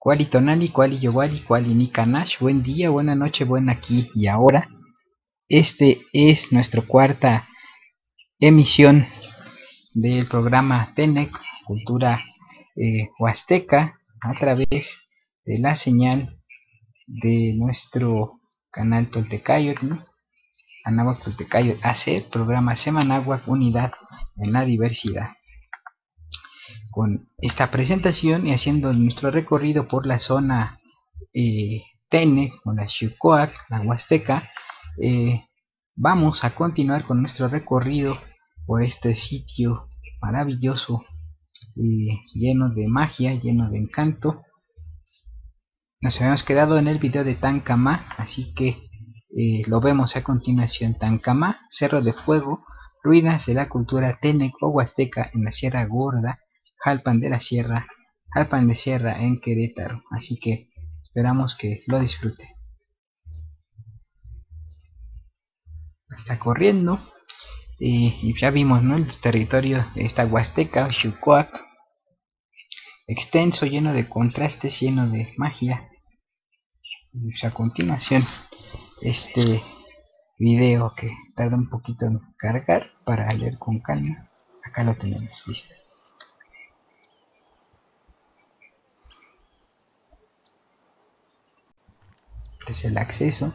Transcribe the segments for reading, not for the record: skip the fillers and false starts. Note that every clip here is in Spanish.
Kuali Tonali, Kuali Yowali, Kuali Nikanash, buen día, buena noche, buen aquí y ahora. Este es nuestra cuarta emisión del programa TENEC, Cultura Huasteca, a través de la señal de nuestro canal Toltecayotl, ¿no? Anáhuac Toltecayotl AC, programa Semanahuac, Unidad en la Diversidad. Con esta presentación y haciendo nuestro recorrido por la zona TENEC, con la Xucoac, la Huasteca, vamos a continuar con nuestro recorrido por este sitio maravilloso, lleno de magia, lleno de encanto. Nos habíamos quedado en el video de Tancamá, así que lo vemos a continuación. Tancamá, Cerro de Fuego, ruinas de la cultura TENEC o Huasteca en la Sierra Gorda, Jalpan de Sierra en Querétaro. Así que esperamos que lo disfrute. Está corriendo. Y ya vimos, ¿no?, el territorio de esta Huasteca o Xucoac, extenso, lleno de contrastes, lleno de magia. Y pues a continuación este video que tarda un poquito en cargar para leer con calma. Acá lo tenemos listo. Este es el acceso.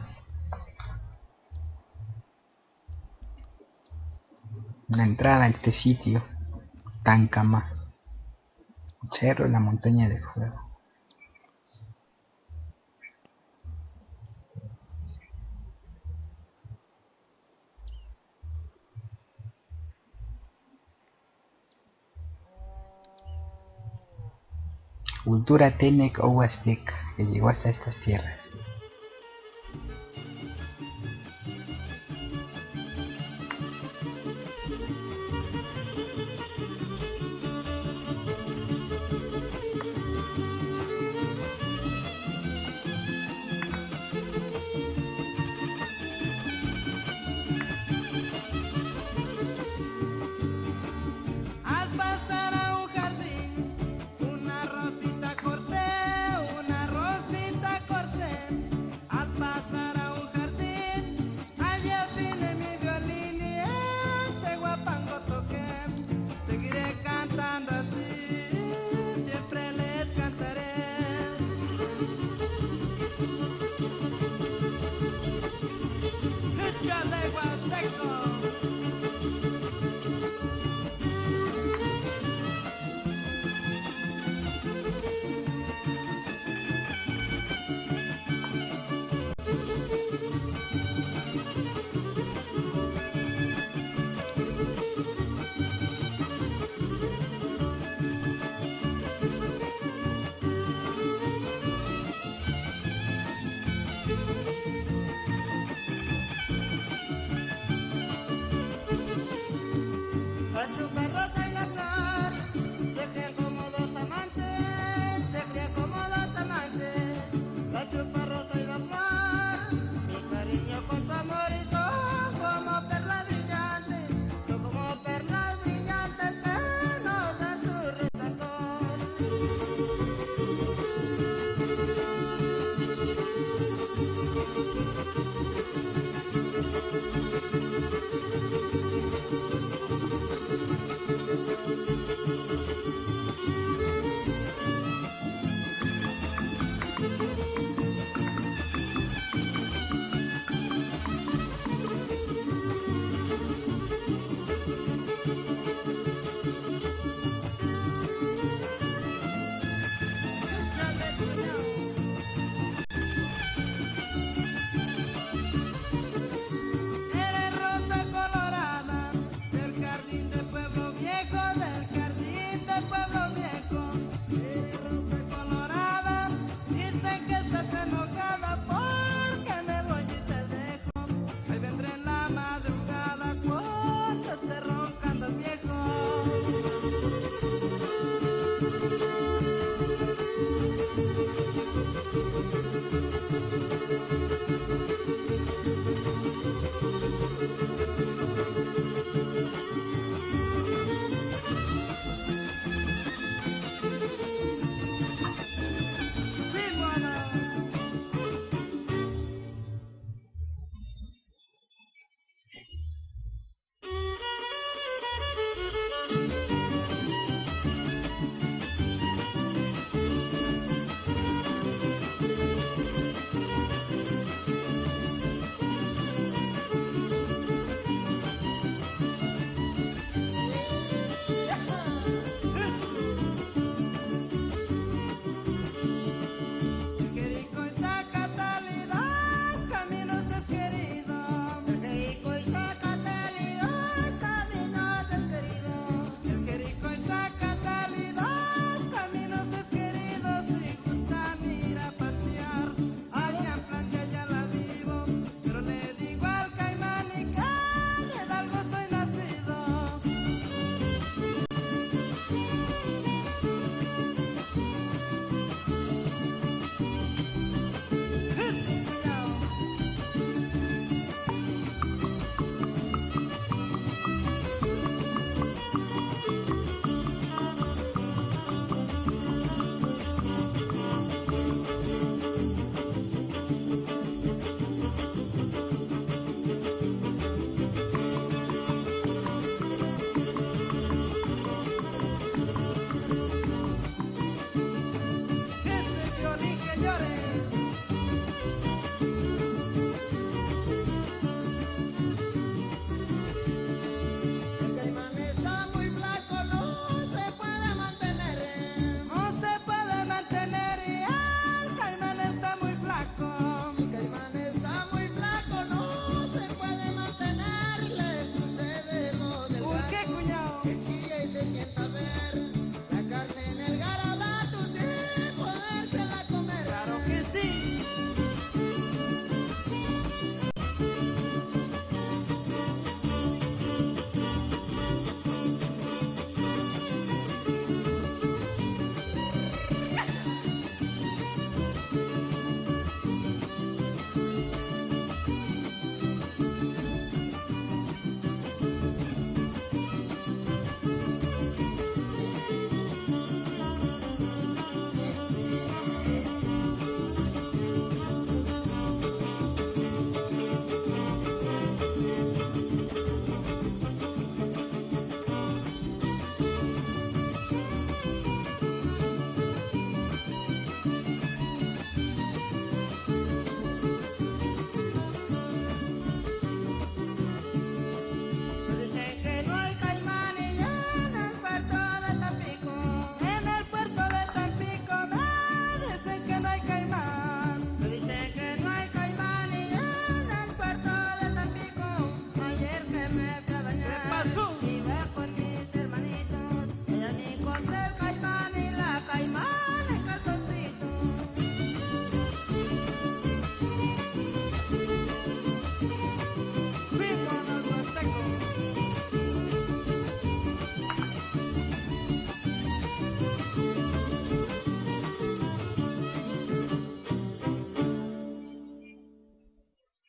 La entrada a este sitio, Tancamá, cerro, la montaña de fuego. Cultura TENEC o Huasteca que llegó hasta estas tierras.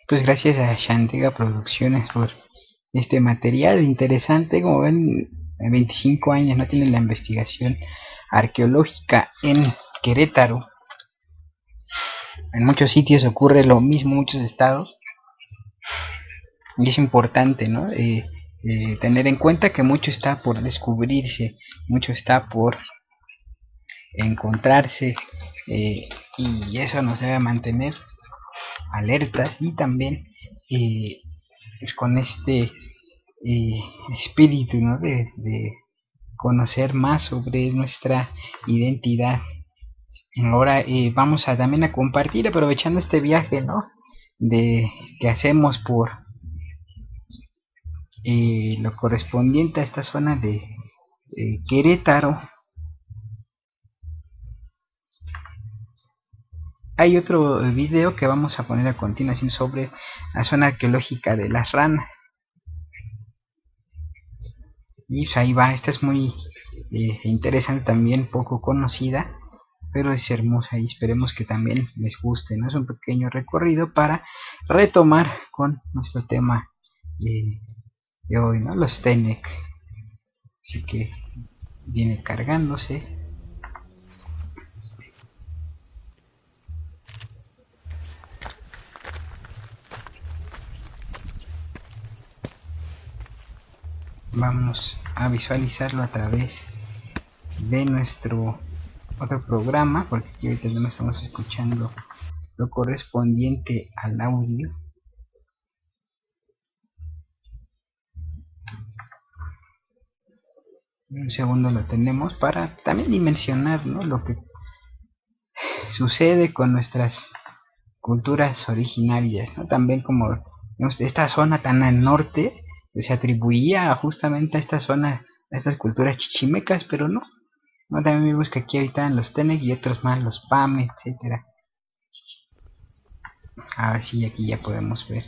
Pues gracias a Shantega Producciones por este material interesante. Como ven, en 25 años no tiene la investigación arqueológica en Querétaro. En muchos sitios ocurre lo mismo, muchos estados, y es importante, ¿no? Tener en cuenta que mucho está por descubrirse, mucho está por encontrarse, y eso nos debe mantener alertas y también pues con este espíritu, ¿no? de conocer más sobre nuestra identidad. Ahora vamos a también a compartir, aprovechando este viaje, ¿no? De que hacemos por lo correspondiente a esta zona de Querétaro. Hay otro video que vamos a poner a continuación sobre la zona arqueológica de las ranas. Y pues ahí va, esta es muy interesante también, poco conocida, pero es hermosa y esperemos que también les guste, ¿no? Es un pequeño recorrido para retomar con nuestro tema de hoy, ¿no? Los Tenec. Así que viene cargándose. Vamos a visualizarlo a través de nuestro otro programa, porque aquí ahorita no estamos escuchando lo correspondiente al audio. Un segundo lo tenemos para también dimensionar, ¿no? Lo que sucede con nuestras culturas originarias, ¿no? También como esta zona tan al norte se atribuía justamente a esta zona, a estas culturas chichimecas, pero no. No, también vimos que aquí habitan los Tenec y otros más, los Pame, etcétera. Ahora sí, aquí ya podemos ver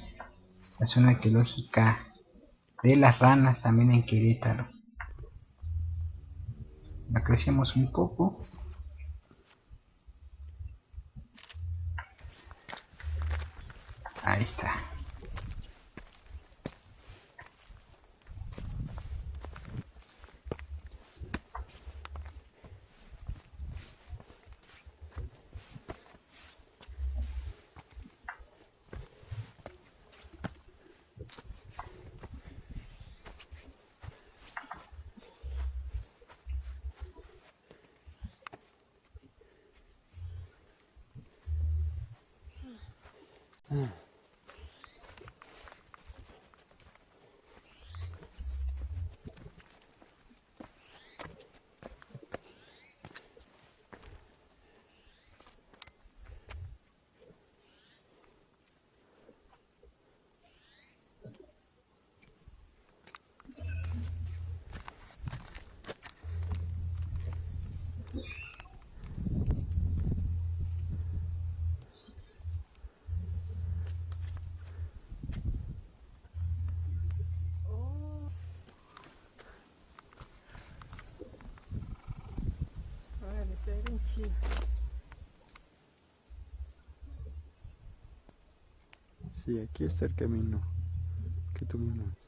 la zona arqueológica de las ranas también en Querétaro. La crecemos un poco. Ahí está. Sí, aquí está el camino que tomamos.